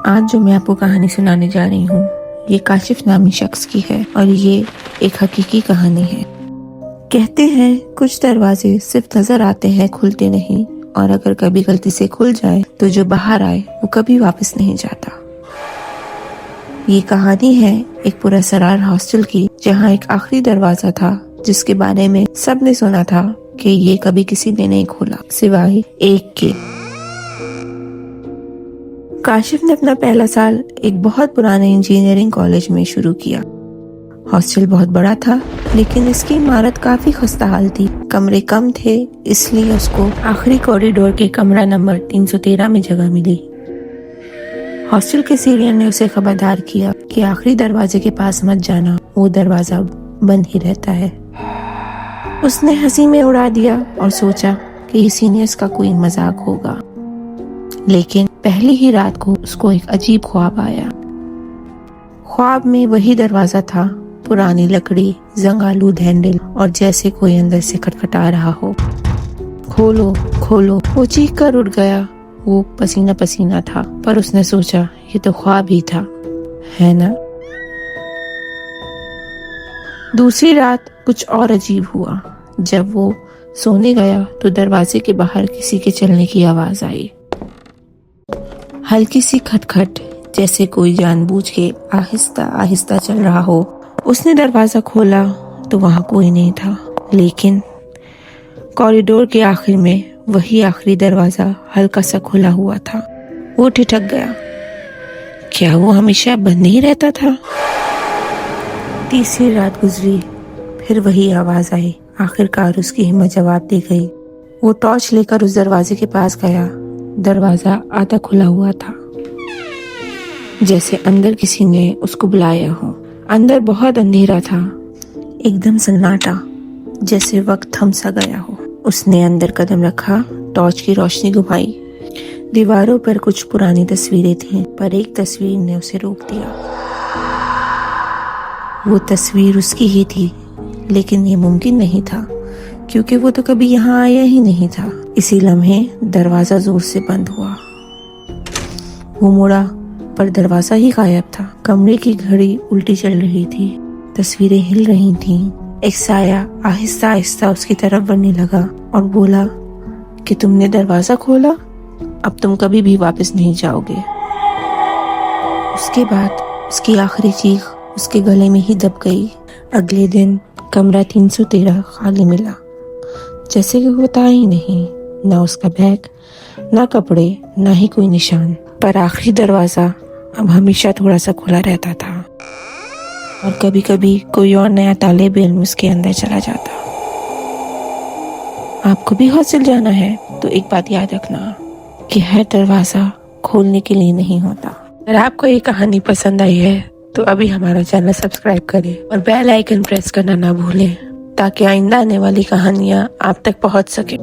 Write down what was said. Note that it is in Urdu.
آج جو میں آپ کو کہانی سنانے جا رہی ہوں یہ کاشف نامی شخص کی ہے اور یہ ایک حقیقی کہانی ہے۔ کہتے ہیں کچھ دروازے صرف نظر آتے ہیں، کھلتے نہیں، اور اگر کبھی غلطی سے کھل جائے تو جو باہر آئے وہ کبھی واپس نہیں جاتا۔ یہ کہانی ہے ایک پراسرار ہاسٹل کی، جہاں ایک آخری دروازہ تھا جس کے بارے میں سب نے سنا تھا کہ یہ کبھی کسی نے نہیں کھولا سوائے ایک کے۔ کاشف نے اپنا پہلا سال ایک بہت پرانے انجینئرنگ کالج میں شروع کیا۔ ہاسٹل بہت بڑا تھا لیکن اس کی عمارت کافی خستہ حال تھی، کمرے کم تھے، اس لیے اس کو آخری کوریڈور کے کمرہ نمبر 313 میں جگہ ملی۔ ہاسٹل کے سینئر نے اسے خبردار کیا کہ آخری دروازے کے پاس مت جانا، وہ دروازہ بند ہی رہتا ہے۔ اس نے ہنسی میں اڑا دیا اور سوچا کہ یہ سینئرز کا کوئی مذاق ہوگا، لیکن پہلی ہی رات کو اس کو ایک عجیب خواب آیا۔ خواب میں وہی دروازہ تھا، پرانی لکڑی، زنگ آلود ہینڈل، اور جیسے کوئی اندر سے کھٹکھٹا رہا ہو۔ کھولو کھولو، وہ چیخ کر اٹھ گیا۔ وہ پسینہ پسینہ تھا، پر اس نے سوچا یہ تو خواب ہی تھا، ہے نا؟ دوسری رات کچھ اور عجیب ہوا۔ جب وہ سونے گیا تو دروازے کے باہر کسی کے چلنے کی آواز آئی، ہلکی سی کھٹکھٹ، جیسے کوئی جان بوجھ کے آہستہ آہستہ چل رہا ہو۔ اس نے دروازہ کھولا تو وہاں کوئی نہیں تھا، لیکن کوریڈور کے آخر میں وہی آخری دروازہ ہلکا سا کھلا ہوا تھا۔ وہ ٹھٹک گیا، کیا وہ ہمیشہ بند ہی رہتا تھا؟ تیسری رات گزری، پھر وہی آواز آئی۔ آخرکار اس کی ہمت جواب دے گئی۔ وہ ٹارچ لے کر اس دروازے کے پاس گیا۔ دروازہ آدھا کھلا ہوا تھا، جیسے اندر کسی نے اس کو بلایا ہو۔ اندر بہت اندھیرا تھا، ایک دم سناٹا، جیسے وقت تھم سا گیا ہو۔ اس نے اندر قدم رکھا، ٹارچ کی روشنی گھمائی۔ دیواروں پر کچھ پرانی تصویریں تھیں، پر ایک تصویر نے اسے روک دیا۔ وہ تصویر اس کی ہی تھی، لیکن یہ ممکن نہیں تھا کیونکہ وہ تو کبھی یہاں آیا ہی نہیں تھا۔ اسی لمحے دروازہ زور سے بند ہوا۔ وہ مڑا پر دروازہ ہی غائب تھا۔ کمرے کی گھڑی الٹی چل رہی تھی، تصویریں ہل رہی تھیں۔ ایک سایہ آہستہ آہستہ اس کی طرف بڑھنے لگا اور بولا کہ تم نے دروازہ کھولا، اب تم کبھی بھی واپس نہیں جاؤ گے۔ اس کے بعد اس کی آخری چیخ اس کے گلے میں ہی دب گئی۔ اگلے دن کمرہ 313 خالی ملا، جیسے کہ وہ تھا ہی نہیں، نہ اس کا بیگ، نہ کپڑے، نہ ہی کوئی نشان۔ پر آخری دروازہ اب ہمیشہ تھوڑا سا کھلا رہتا تھا، اور کبھی کبھی کوئی اور نیا طالب علم اس کے اندر چلا جاتا۔ آپ کو بھی ہاسٹل جانا ہے تو ایک بات یاد رکھنا کہ ہر دروازہ کھولنے کے لیے نہیں ہوتا۔ اگر آپ کو یہ کہانی پسند آئی ہے تو ابھی ہمارا چینل سبسکرائب کریں اور بیل آئیکن پریس کرنا نہ بھولیں، تاکہ آئندہ آنے والی کہانیاں آپ تک پہنچ سکیں۔